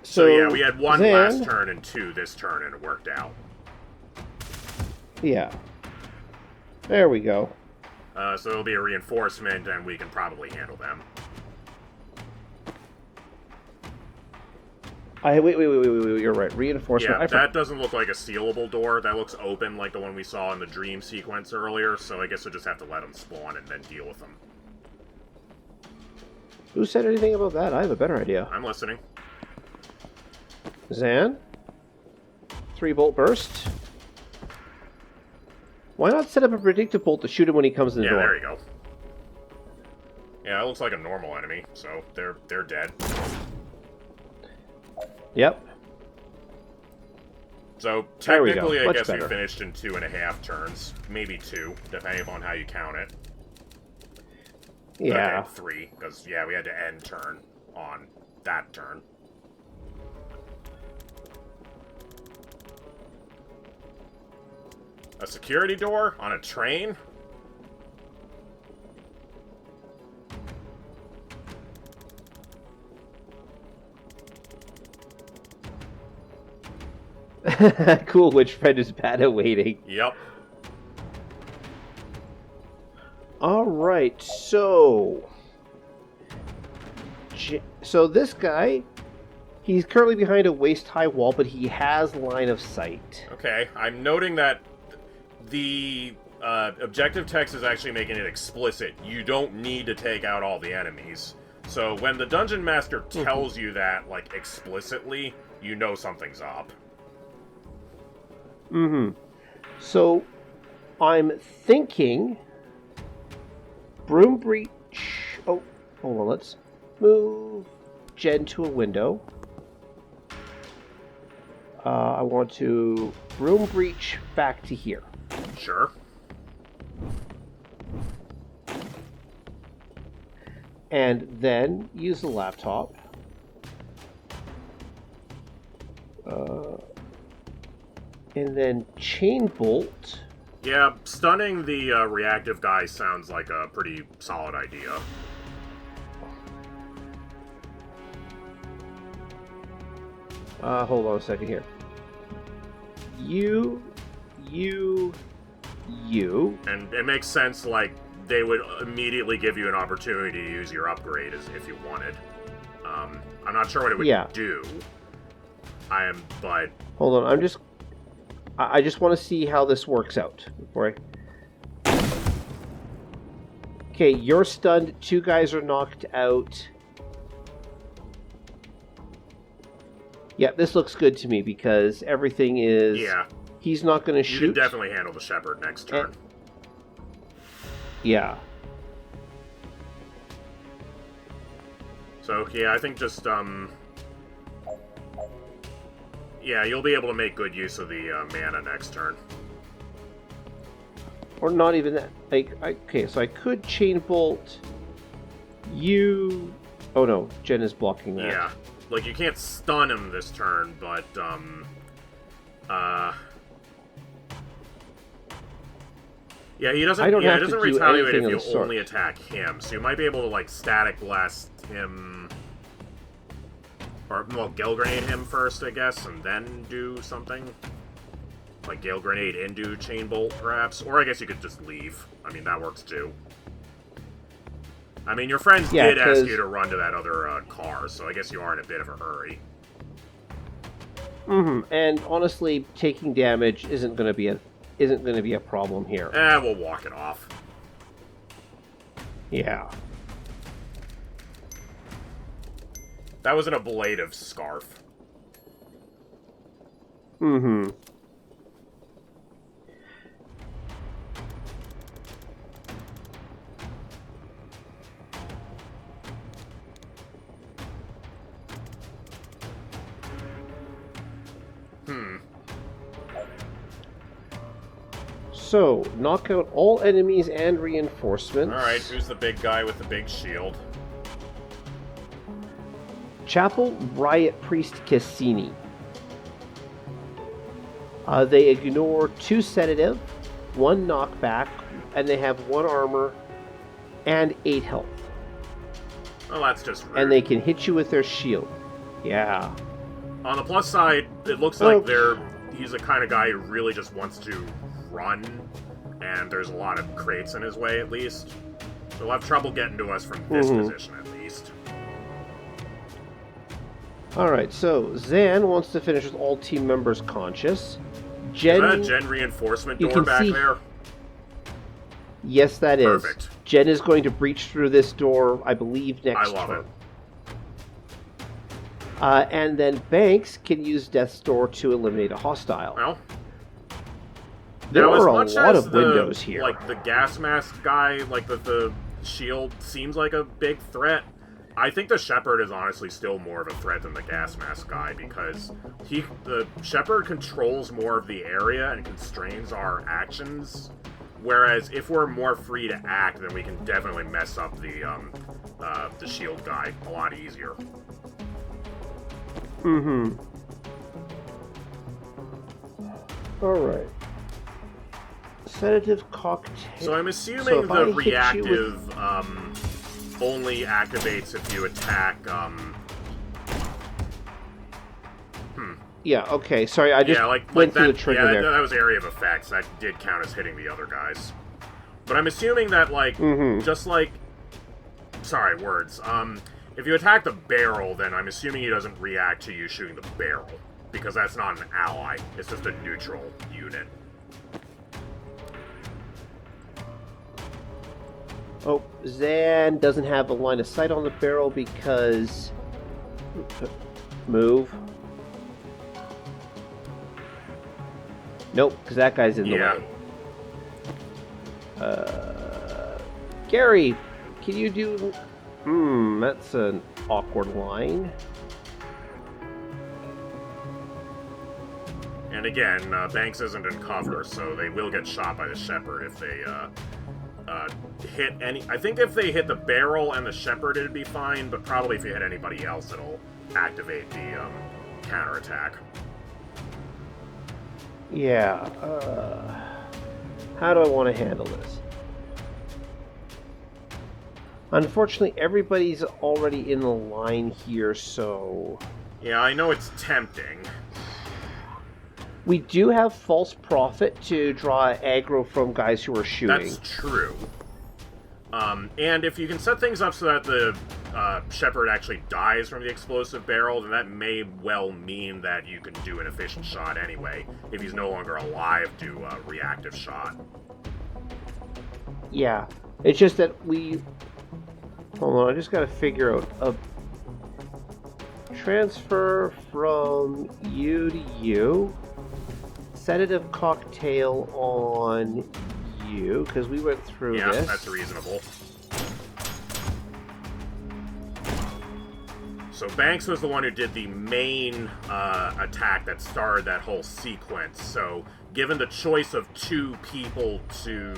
So yeah, we had 1 last turn and 2 this turn, and it worked out. Yeah. There we go. So it'll be a reinforcement, and we can probably handle them. Wait, you're right. Reinforcement. Yeah, that doesn't look like a sealable door. That looks open like the one we saw in the dream sequence earlier, so I guess we'll just have to let them spawn and then deal with them. Who said anything about that? I have a better idea. I'm listening. Zan? 3-bolt burst? Why not set up a predictive bolt to shoot him when he comes in the door? Yeah, there you go. Yeah, it looks like a normal enemy, so they're dead. Yep. So, technically, I guess better. we finished in 2.5 turns. Maybe 2, depending upon how you count it. Yeah. Okay, 3, because, yeah, we had to end turn on that turn. A security door on a train? Cool, which friend is bad at waiting. Yep. Alright, so... So this guy, he's currently behind a waist-high wall, but he has line of sight. Okay, I'm noting that the objective text is actually making it explicit. You don't need to take out all the enemies. So when the Dungeon Master tells you that, like, explicitly, you know something's up. So, I'm thinking... Broom breach... Oh, hold on, let's move Jen to a window. I want to broom breach back to here. Sure. And then use the laptop. And then chain bolt. Yeah, stunning the reactive guy sounds like a pretty solid idea. Hold on a second here. You. And it makes sense, like, they would immediately give you an opportunity to use your upgrade if you wanted. I'm not sure what it would do. But... Hold on, I just want to see how this works out before I... Okay, you're stunned, 2 guys are knocked out. Yeah, this looks good to me because everything is... Yeah. He's not going to shoot. You can definitely handle the Shepherd next turn. Yeah. So, yeah, I think just, yeah, you'll be able to make good use of the mana next turn. Or not even that. Like, okay, so I could chain bolt you... Oh no, Jen is blocking that. Yeah. Like, you can't stun him this turn, but, yeah, he doesn't. He doesn't retaliate if you only attack him. So you might be able to like static blast him, or well, Gale Grenade him first, I guess, and then do something like Gale Grenade into Chain Bolt, perhaps. Or I guess you could just leave. I mean, that works too. I mean, your friends did ask you to run to that other car, so I guess you are in a bit of a hurry. And honestly, taking damage isn't going to be isn't going to be a problem here. We'll walk it off. Yeah. That was an ablative scarf. Mm-hmm. So, knock out all enemies and reinforcements. Alright, who's the big guy with the big shield? Chapel Riot Priest Cassini. They ignore 2 sedative, 1 knockback, and they have 1 armor and 8 health. Well, that's just rude. And they can hit you with their shield. Yeah. On the plus side, it looks like he's the kind of guy who really just wants to run, and there's a lot of crates in his way, at least. He'll have trouble getting to us from this position, at least. Alright, so Zan wants to finish with all team members conscious. Jen, is that a Gen reinforcement door back there? Yes, that is. Perfect. Jen is going to breach through this door, I believe, next turn. I love it. And then Banks can use Death's Door to eliminate a hostile. Well, there are a lot of windows here. Like the gas mask guy, like the shield seems like a big threat. I think the Shepherd is honestly still more of a threat than the gas mask guy, because the Shepherd controls more of the area and constrains our actions. Whereas if we're more free to act, then we can definitely mess up the shield guy a lot easier. Mm-hmm. Alright. Sedative cocktail. So I'm assuming the reactive only activates if you attack. Yeah, okay. Sorry, I just went through the trigger there. That was area of effects. That did count as hitting the other guys. But I'm assuming that, like, just like... Sorry, words. If you attack the barrel, then I'm assuming he doesn't react to you shooting the barrel. Because that's not an ally. It's just a neutral unit. Oh, Zan doesn't have a line of sight on the barrel because... Move. Nope, because that guy's in the way. Gary, can you do... that's an awkward line. And again, Banks isn't in cover, so they will get shot by the Shepherd if they hit any... I think if they hit the barrel and the Shepherd, it'd be fine, but probably if you hit anybody else, it'll activate the counterattack. Yeah, how do I want to handle this? Unfortunately, everybody's already in the line here, so... Yeah, I know it's tempting. We do have False Prophet to draw aggro from guys who are shooting. That's true. And if you can set things up so that the Shepherd actually dies from the explosive barrel, then that may well mean that you can do an efficient shot anyway, if he's no longer alive, do a reactive shot. Yeah, it's just that we... Hold on, I just gotta figure out a transfer from you to you. Sedative cocktail on you, because we went through this. Yeah, that's reasonable. So Banks was the one who did the main attack that started that whole sequence. So given the choice of 2 people to...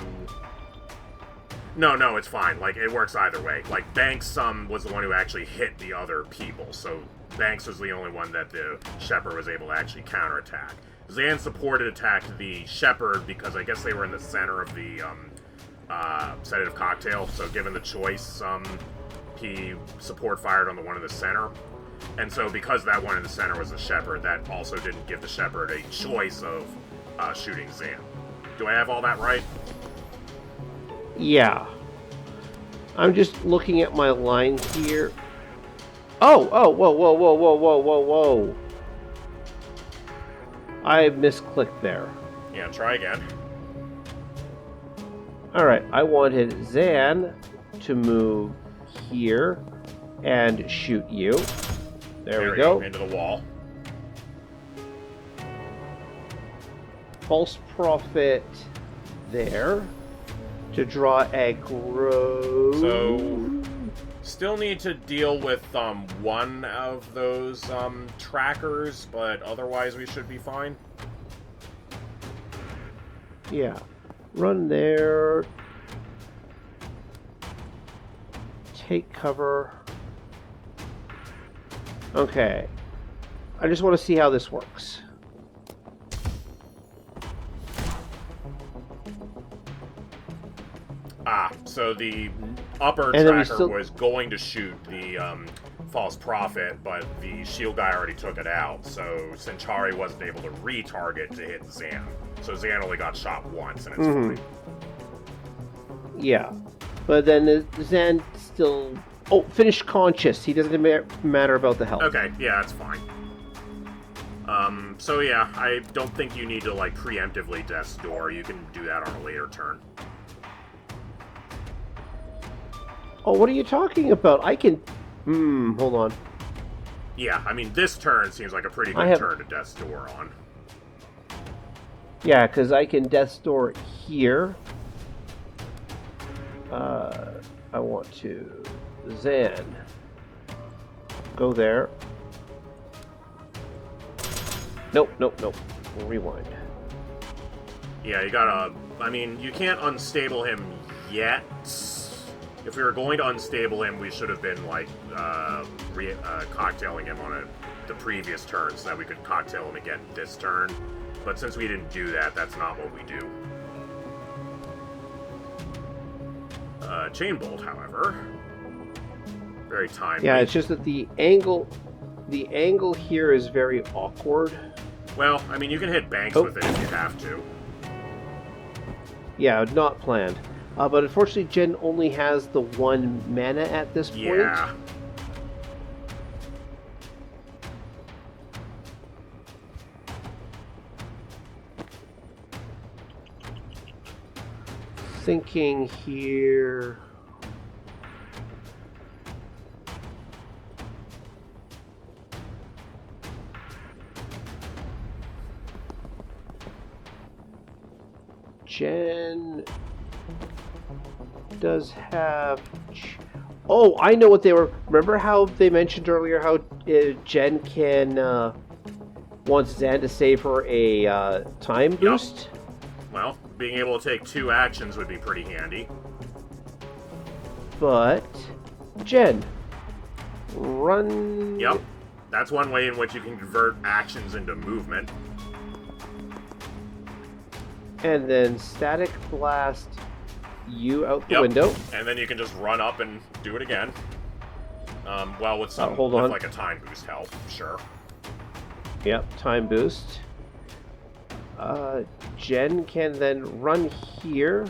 No, it's fine. Like, it works either way. Like, Banks was the one who actually hit the other people, so Banks was the only one that the Shepherd was able to actually counterattack. Zan supported attacked the Shepherd because I guess they were in the center of the sedative cocktail, so given the choice, he support fired on the one in the center. And so because that one in the center was the Shepherd, that also didn't give the Shepherd a choice of shooting Zan. Do I have all that right? Yeah. I'm just looking at my line here. Oh, whoa. I misclicked there. Yeah, try again. Alright, I wanted Zan to move here and shoot you. There we go. Into the wall. False Prophet there to draw aggro. So, still need to deal with one of those trackers, but otherwise we should be fine. Yeah. Run there. Take cover. Okay. I just want to see how this works. So the upper tracker was going to shoot the false prophet, but the shield guy already took it out, so Centauri wasn't able to retarget to hit Zan. So Zan only got shot once, and it's fine. Yeah. But then Zan still... Oh, finished conscious. He doesn't matter about the health. Okay, yeah, that's fine. So yeah, I don't think you need to, like, preemptively Death's Door. You can do that on a later turn. Oh, what are you talking about? I can... hold on. Yeah, I mean, this turn seems like a pretty good turn to Death's Door on. Yeah, because I can Death's Door here. I want to... Zan. Go there. Nope. Rewind. Yeah, you gotta... I mean, you can't unstable him yet. If we were going to unstable him, we should have been, like, cocktailing him on the previous turn so that we could cocktail him again this turn. But since we didn't do that, that's not what we do. Chain Bolt, however, very timely. Yeah, it's just that the angle here is very awkward. Well, I mean, you can hit Banks with it if you have to. Yeah, not planned. But unfortunately, Jen only has the 1 mana at this point. Yeah. Thinking here... Jen does have... Oh, I know what they were... Remember how they mentioned earlier how Jen can... wants Zan to save her a time boost? Yep. Well, being able to take 2 actions would be pretty handy. But... Jen, run... Yep. That's one way in which you can convert actions into movement. And then Static Blast you out the window. And then you can just run up and do it again. Well, with some, hold on. with like a time boost help, sure. Yep, time boost. Jen can then run here.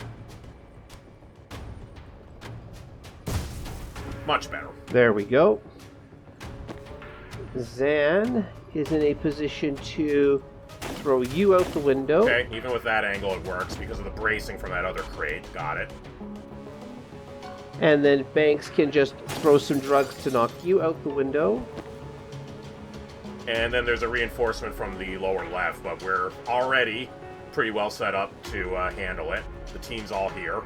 Much better. There we go. Zan is in a position to throw you out the window. Okay, even with that angle it works because of the bracing from that other crate. Got it. And then Banks can just throw some drugs to knock you out the window. And then there's a reinforcement from the lower left, but we're already pretty well set up to handle it. The team's all here.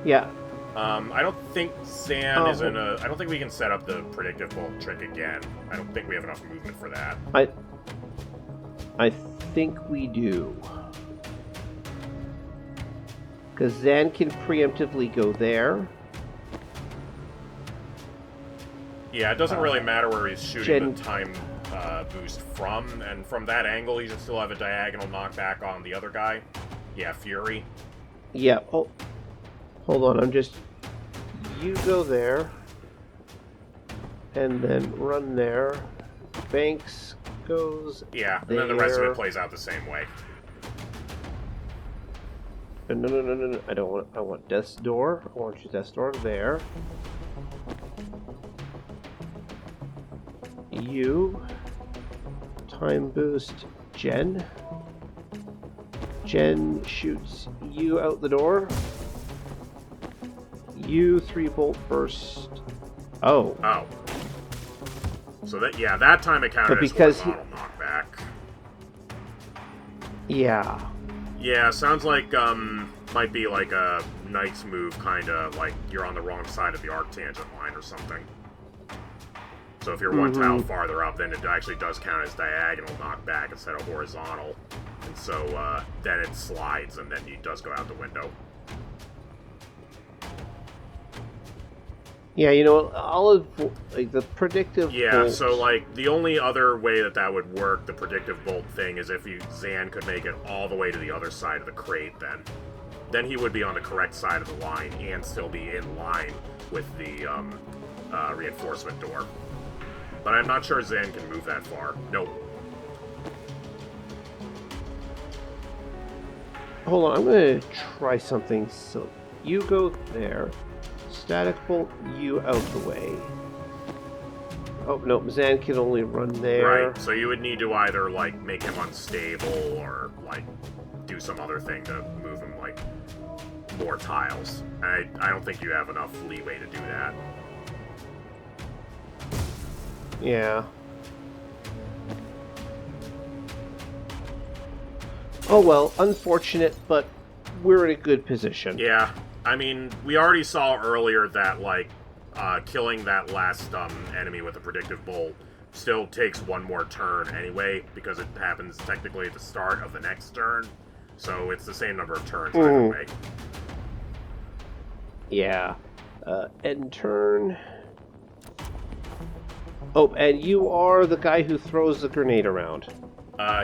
Yeah. I don't think Zan is in a... I don't think we can set up the predictive bolt trick again. I don't think we have enough movement for that. I think we do. Because Zan can preemptively go there. Yeah, it doesn't really matter where he's shooting the time boost from, and from that angle he should still have a diagonal knockback on the other guy. Yeah, Fury. Yeah, oh, hold on, I'm just... You go there, and then run there. Banks goes yeah, and then the rest of it plays out the same way. No, I don't want... I want Death's Door. I want you Death's Door there. You... Time boost Jen. Jen shoots you out the door. You 3-bolt burst. Oh. Oh. So that time it counted But as because horizontal knockback. Yeah. Yeah, sounds like, might be like a Knight's move, kinda, like you're on the wrong side of the arctangent line or something. So if you're one tile farther up, then it actually does count as diagonal knockback instead of horizontal. And so, then it slides, and then it does go out the window. Yeah, like the predictive bolt. So, like, the only other way that would work, the predictive bolt thing, is if Zan could make it all the way to the other side of the crate, then. Then he would be on the correct side of the line and still be in line with the, reinforcement door. But I'm not sure Zan can move that far. Nope. Hold on, I'm gonna try something. So you go there. Static bolt you out the way. Oh no, Zan can only run there. Right. So you would need to either like make him unstable or like do some other thing to move him like more tiles. I don't think you have enough leeway to do that. Yeah. Oh well, unfortunate, but we're in a good position. Yeah, I mean, we already saw earlier that, like, killing that last enemy with a predictive bolt still takes one more turn anyway, because it happens technically at the start of the next turn, so it's the same number of turns either way. Yeah. End turn. Oh, and you are the guy who throws the grenade around.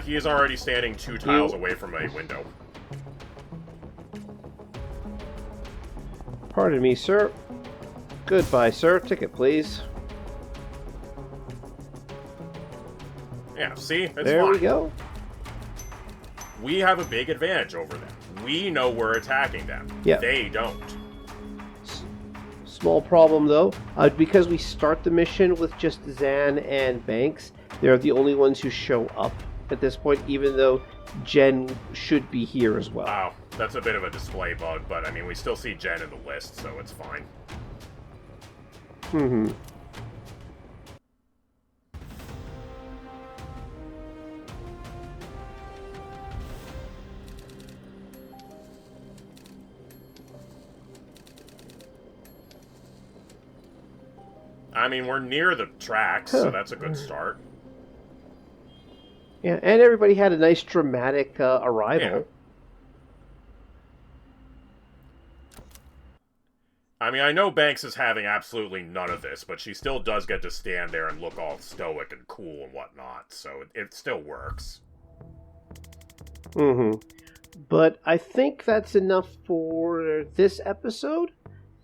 He is already standing 2 tiles away from a window. Pardon me, sir. Goodbye, sir. Ticket, please. Yeah, see? It's there fine. We go. We have a big advantage over them. We know we're attacking them. Yeah. They don't. Small problem, though. Because we start the mission with just Zan and Banks, they're the only ones who show up at this point, even though Jen should be here as well. Wow, that's a bit of a display bug, but I mean, we still see Jen in the list, so it's fine. Mm-hmm. I mean, we're near the tracks, so that's a good start. Yeah, and everybody had a nice dramatic arrival. Yeah. I mean, I know Banks is having absolutely none of this, but she still does get to stand there and look all stoic and cool and whatnot, so it still works. Mm-hmm. But I think that's enough for this episode.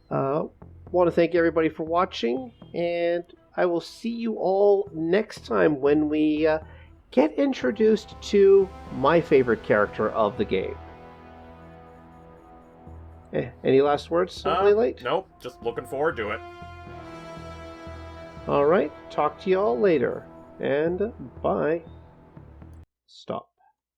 Want to thank everybody for watching, and I will see you all next time when we get introduced to my favorite character of the game. Any last words, Late? Nope, just looking forward to it. Alright, talk to you all later, and bye. Stop.